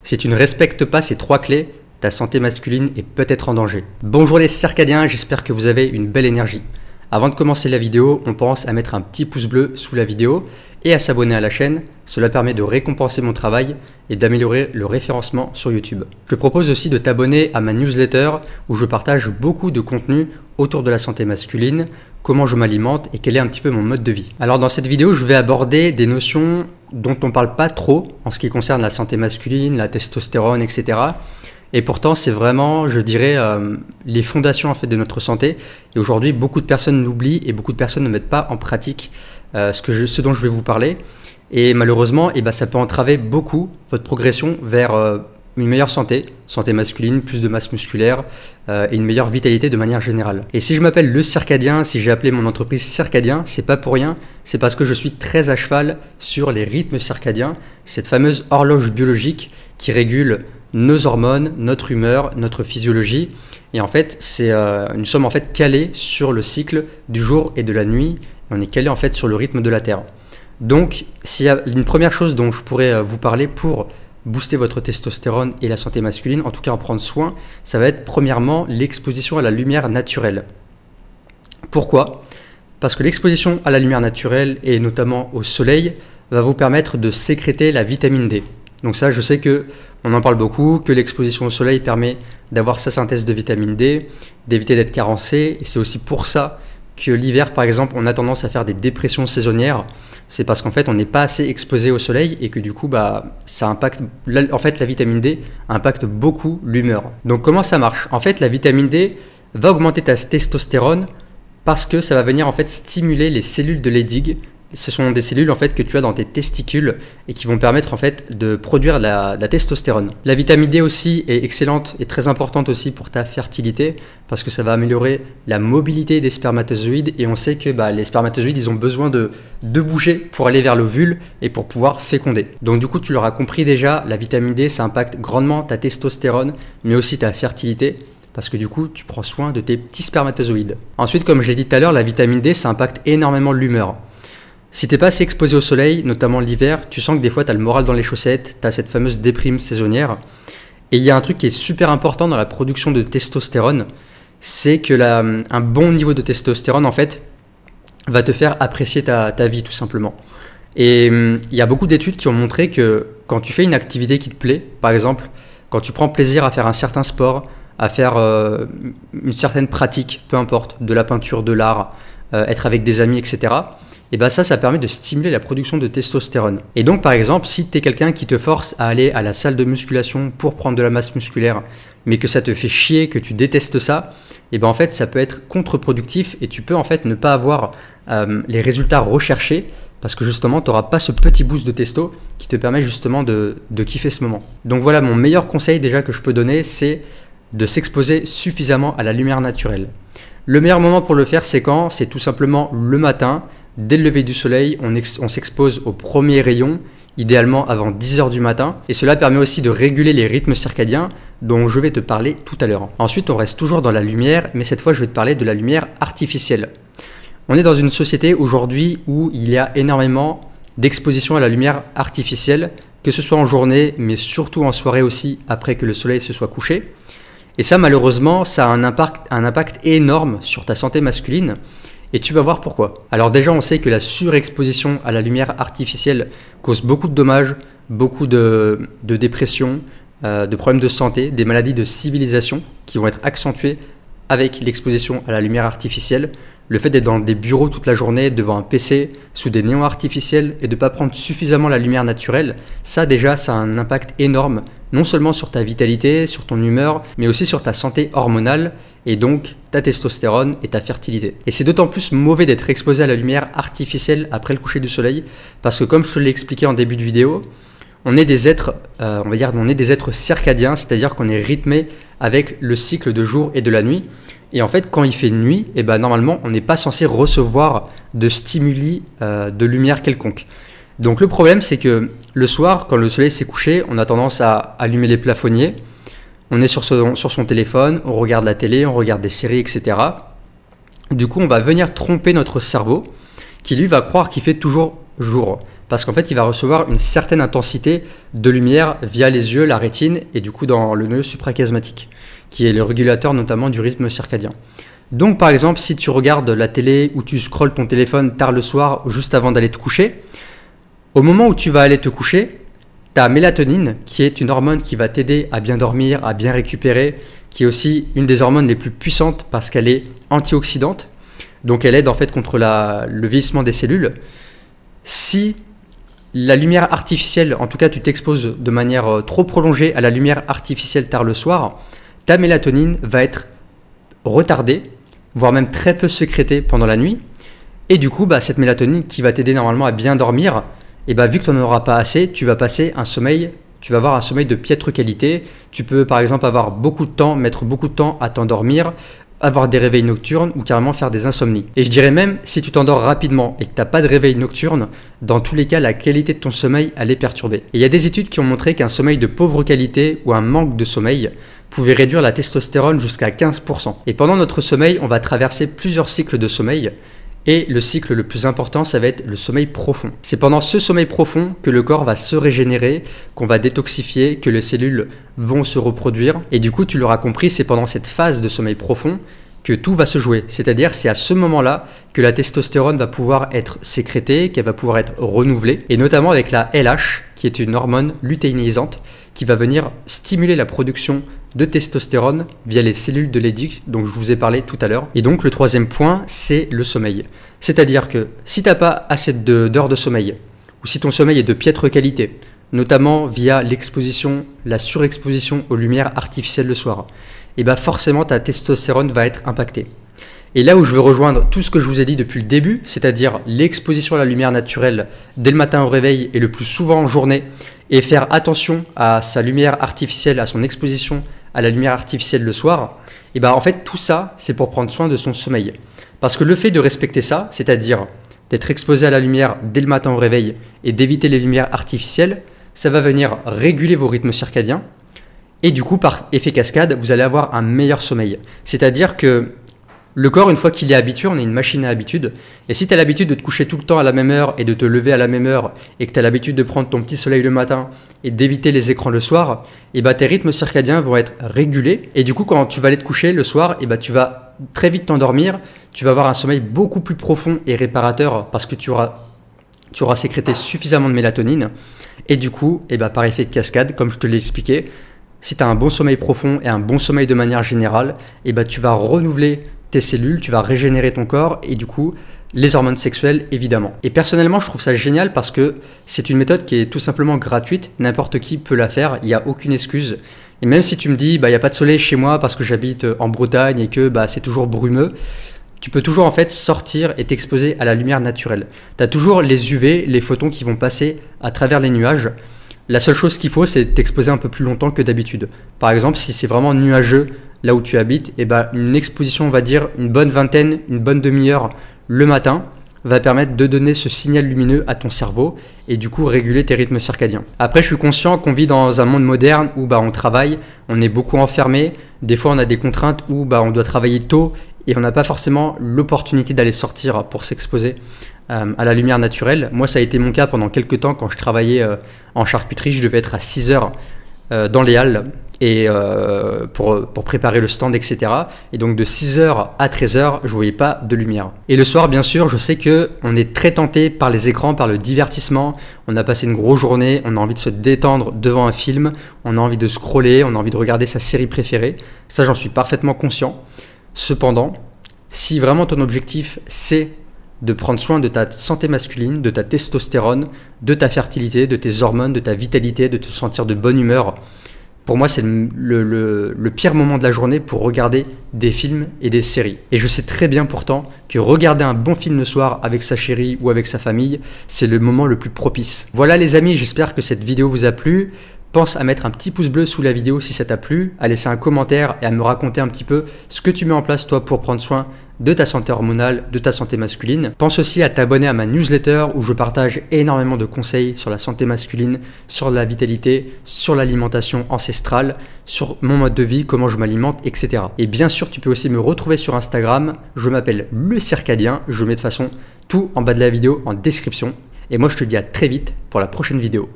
Si tu ne respectes pas ces 3 clés, ta santé masculine est peut-être en danger. Bonjour les circadiens, j'espère que vous avez une belle énergie. Avant de commencer la vidéo, on pense à mettre un petit pouce bleu sous la vidéo et à s'abonner à la chaîne. Cela permet de récompenser mon travail et d'améliorer le référencement sur YouTube. Je te propose aussi de t'abonner à ma newsletter où je partage beaucoup de contenu autour de la santé masculine, comment je m'alimente et quel est un petit peu mon mode de vie. Alors dans cette vidéo, je vais aborder des notions dont on ne parle pas trop en ce qui concerne la santé masculine, la testostérone, etc. Et pourtant, c'est vraiment, je dirais, les fondations en fait de notre santé. Et aujourd'hui, beaucoup de personnes l'oublient et beaucoup de personnes ne mettent pas en pratique ce dont je vais vous parler. Et malheureusement, ça peut entraver beaucoup votre progression vers une meilleure santé masculine, plus de masse musculaire et une meilleure vitalité de manière générale. Et si je m'appelle le circadien, si j'ai appelé mon entreprise Circadien, c'est pas pour rien, c'est parce que je suis très à cheval sur les rythmes circadiens, cette fameuse horloge biologique qui régule nos hormones, notre humeur, notre physiologie. Et en fait, nous sommes en fait calés sur le cycle du jour et de la nuit. Et on est calés en fait sur le rythme de la Terre. Donc, s'il y a une première chose dont je pourrais vous parler pour booster votre testostérone et la santé masculine, en tout cas en prendre soin, ça va être premièrement l'exposition à la lumière naturelle. Pourquoi ? Parce que l'exposition à la lumière naturelle et notamment au soleil va vous permettre de sécréter la vitamine D. Donc ça, je sais que on en parle beaucoup, que l'exposition au soleil permet d'avoir sa synthèse de vitamine D, d'éviter d'être carencé. Et c'est aussi pour ça que l'hiver, par exemple, on a tendance à faire des dépressions saisonnières. C'est parce qu'en fait, on n'est pas assez exposé au soleil et que du coup, ça impacte. En fait, la vitamine D impacte beaucoup l'humeur. Donc comment ça marche ? En fait, la vitamine D va augmenter ta testostérone parce que ça va venir en fait stimuler les cellules de Leydig. Ce sont des cellules en fait que tu as dans tes testicules et qui vont permettre en fait de produire la testostérone. La vitamine D aussi est excellente et très importante aussi pour ta fertilité parce que ça va améliorer la mobilité des spermatozoïdes et on sait que les spermatozoïdes ils ont besoin de bouger pour aller vers l'ovule et pour pouvoir féconder. Donc du coup tu l'auras compris déjà, la vitamine D ça impacte grandement ta testostérone mais aussi ta fertilité. Parce que du coup, tu prends soin de tes petits spermatozoïdes. Ensuite, comme je l'ai dit tout à l'heure, la vitamine D, ça impacte énormément l'humeur. Si tu n'es pas assez exposé au soleil, notamment l'hiver, tu sens que des fois tu as le moral dans les chaussettes, tu as cette fameuse déprime saisonnière. Et il y a un truc qui est super important dans la production de testostérone, c'est que un bon niveau de testostérone en fait va te faire apprécier ta vie tout simplement. Et il y a beaucoup d'études qui ont montré que quand tu fais une activité qui te plaît, par exemple, quand tu prends plaisir à faire un certain sport, à faire une certaine pratique, peu importe, de la peinture, de l'art, être avec des amis, etc., et ça permet de stimuler la production de testostérone. Et donc par exemple, si tu es quelqu'un qui te force à aller à la salle de musculation pour prendre de la masse musculaire, mais que ça te fait chier, que tu détestes ça, et en fait ça peut être contre-productif et tu peux en fait ne pas avoir les résultats recherchés parce que justement tu n'auras pas ce petit boost de testo qui te permet justement de kiffer ce moment. Donc voilà, mon meilleur conseil déjà que je peux donner, c'est de s'exposer suffisamment à la lumière naturelle. Le meilleur moment pour le faire, c'est quand ? C'est tout simplement le matin. Dès le lever du soleil, on s'expose aux premiers rayons, idéalement avant 10h du matin. Et cela permet aussi de réguler les rythmes circadiens dont je vais te parler tout à l'heure. Ensuite, on reste toujours dans la lumière, mais cette fois, je vais te parler de la lumière artificielle. On est dans une société aujourd'hui où il y a énormément d'exposition à la lumière artificielle, que ce soit en journée, mais surtout en soirée aussi, après que le soleil se soit couché. Et ça, malheureusement, ça a un impact énorme sur ta santé masculine. Et tu vas voir pourquoi. Alors déjà, on sait que la surexposition à la lumière artificielle cause beaucoup de dommages, beaucoup de dépression, de problèmes de santé, des maladies de civilisation qui vont être accentuées avec l'exposition à la lumière artificielle. Le fait d'être dans des bureaux toute la journée, devant un PC, sous des néons artificiels et de ne pas prendre suffisamment la lumière naturelle, ça déjà, ça a un impact énorme, non seulement sur ta vitalité, sur ton humeur, mais aussi sur ta santé hormonale et donc ta testostérone et ta fertilité. Et c'est d'autant plus mauvais d'être exposé à la lumière artificielle après le coucher du soleil, parce que comme je te l'ai expliqué en début de vidéo, on est des êtres, on est des êtres circadiens, c'est-à-dire qu'on est rythmé avec le cycle de jour et de la nuit. Et en fait, quand il fait nuit, normalement, on n'est pas censé recevoir de stimuli de lumière quelconque. Donc le problème, c'est que le soir, quand le soleil s'est couché, on a tendance à allumer les plafonniers. On est sur son téléphone, on regarde la télé, on regarde des séries, etc. Du coup, on va venir tromper notre cerveau qui, lui, va croire qu'il fait toujours jour. parce qu'en fait il va recevoir une certaine intensité de lumière via les yeux, la rétine et du coup dans le nœud suprachiasmatique, qui est le régulateur notamment du rythme circadien. Donc par exemple, si tu regardes la télé ou tu scrolles ton téléphone tard le soir, juste avant d'aller te coucher, au moment où tu vas aller te coucher, ta mélatonine, qui est une hormone qui va t'aider à bien dormir, à bien récupérer, qui est aussi une des hormones les plus puissantes parce qu'elle est antioxydante, donc elle aide en fait contre le vieillissement des cellules. Si la lumière artificielle, en tout cas tu t'exposes de manière trop prolongée à la lumière artificielle tard le soir, ta mélatonine va être retardée, voire même très peu sécrétée pendant la nuit. Et du coup, cette mélatonine qui va t'aider normalement à bien dormir, et vu que tu n'en auras pas assez, tu vas passer un sommeil, tu vas avoir un sommeil de piètre qualité. Tu peux par exemple avoir beaucoup de temps, mettre beaucoup de temps à t'endormir, avoir des réveils nocturnes ou carrément faire des insomnies. Et je dirais même, si tu t'endors rapidement et que tu n'as pas de réveil nocturne, dans tous les cas, la qualité de ton sommeil, elle est perturbée. Et il y a des études qui ont montré qu'un sommeil de pauvre qualité ou un manque de sommeil pouvait réduire la testostérone jusqu'à 15%. Et pendant notre sommeil, on va traverser plusieurs cycles de sommeil. Et le cycle le plus important, ça va être le sommeil profond. C'est pendant ce sommeil profond que le corps va se régénérer, qu'on va détoxifier, que les cellules vont se reproduire. Et du coup, tu l'auras compris, c'est pendant cette phase de sommeil profond que tout va se jouer. C'est-à-dire, c'est à ce moment-là que la testostérone va pouvoir être sécrétée, qu'elle va pouvoir être renouvelée. Et notamment avec la LH, qui est une hormone lutéinisante, qui va venir stimuler la production de testostérone via les cellules de Leydig, dont je vous ai parlé tout à l'heure. Et donc le troisième point, c'est le sommeil. C'est-à-dire que si tu n'as pas assez d'heures de sommeil, ou si ton sommeil est de piètre qualité, notamment via l'exposition, la surexposition aux lumières artificielles le soir, et forcément ta testostérone va être impactée. Et là où je veux rejoindre tout ce que je vous ai dit depuis le début, c'est-à-dire l'exposition à la lumière naturelle dès le matin au réveil et le plus souvent en journée, et faire attention à sa lumière artificielle, à son exposition à la lumière artificielle le soir, et en fait tout ça c'est pour prendre soin de son sommeil. Parce que le fait de respecter ça, c'est-à-dire d'être exposé à la lumière dès le matin au réveil et d'éviter les lumières artificielles, ça va venir réguler vos rythmes circadiens et du coup par effet cascade vous allez avoir un meilleur sommeil. C'est-à-dire que le corps, une fois qu'il est habitué, on est une machine à habitude. Et si tu as l'habitude de te coucher tout le temps à la même heure et de te lever à la même heure et que tu as l'habitude de prendre ton petit soleil le matin et d'éviter les écrans le soir, tes rythmes circadiens vont être régulés. Et du coup, quand tu vas aller te coucher le soir, tu vas très vite t'endormir. Tu vas avoir un sommeil beaucoup plus profond et réparateur parce que tu auras sécrété suffisamment de mélatonine. Et du coup, par effet de cascade, comme je te l'ai expliqué, si tu as un bon sommeil profond et un bon sommeil de manière générale, tu vas renouveler tes cellules, tu vas régénérer ton corps et du coup les hormones sexuelles évidemment. Et personnellement je trouve ça génial parce que c'est une méthode qui est tout simplement gratuite, n'importe qui peut la faire, il n'y a aucune excuse. Et même si tu me dis il n'y a pas de soleil chez moi parce que j'habite en Bretagne et que c'est toujours brumeux, tu peux toujours en fait sortir et t'exposer à la lumière naturelle. Tu as toujours les UV, les photons qui vont passer à travers les nuages. La seule chose qu'il faut, c'est t'exposer un peu plus longtemps que d'habitude. Par exemple, si c'est vraiment nuageux là où tu habites, une exposition, on va dire une bonne vingtaine, une bonne demi-heure le matin, va permettre de donner ce signal lumineux à ton cerveau et du coup réguler tes rythmes circadiens. Après, je suis conscient qu'on vit dans un monde moderne où on travaille, on est beaucoup enfermé, des fois on a des contraintes où on doit travailler tôt et on n'a pas forcément l'opportunité d'aller sortir pour s'exposer à la lumière naturelle. Moi, ça a été mon cas pendant quelques temps quand je travaillais en charcuterie. Je devais être à 6 heures dans les halles et pour préparer le stand, etc. Et donc de 6h à 13h, je ne voyais pas de lumière. Et le soir, bien sûr, je sais qu'on est très tenté par les écrans, par le divertissement. On a passé une grosse journée, on a envie de se détendre devant un film, on a envie de scroller, on a envie de regarder sa série préférée. Ça, j'en suis parfaitement conscient. Cependant, si vraiment ton objectif, c'est de prendre soin de ta santé masculine, de ta testostérone, de ta fertilité, de tes hormones, de ta vitalité, de te sentir de bonne humeur, pour moi, c'est le pire moment de la journée pour regarder des films et des séries. Et je sais très bien pourtant que regarder un bon film le soir avec sa chérie ou avec sa famille, c'est le moment le plus propice. Voilà les amis, j'espère que cette vidéo vous a plu. Pense à mettre un petit pouce bleu sous la vidéo si ça t'a plu, à laisser un commentaire et à me raconter un petit peu ce que tu mets en place toi pour prendre soin de ta santé hormonale, de ta santé masculine. Pense aussi à t'abonner à ma newsletter où je partage énormément de conseils sur la santé masculine, sur la vitalité, sur l'alimentation ancestrale, sur mon mode de vie, comment je m'alimente, etc. Et bien sûr, tu peux aussi me retrouver sur Instagram. Je m'appelle Le Circadien. Je mets de toute façon tout en bas de la vidéo en description. Et moi je te dis à très vite pour la prochaine vidéo.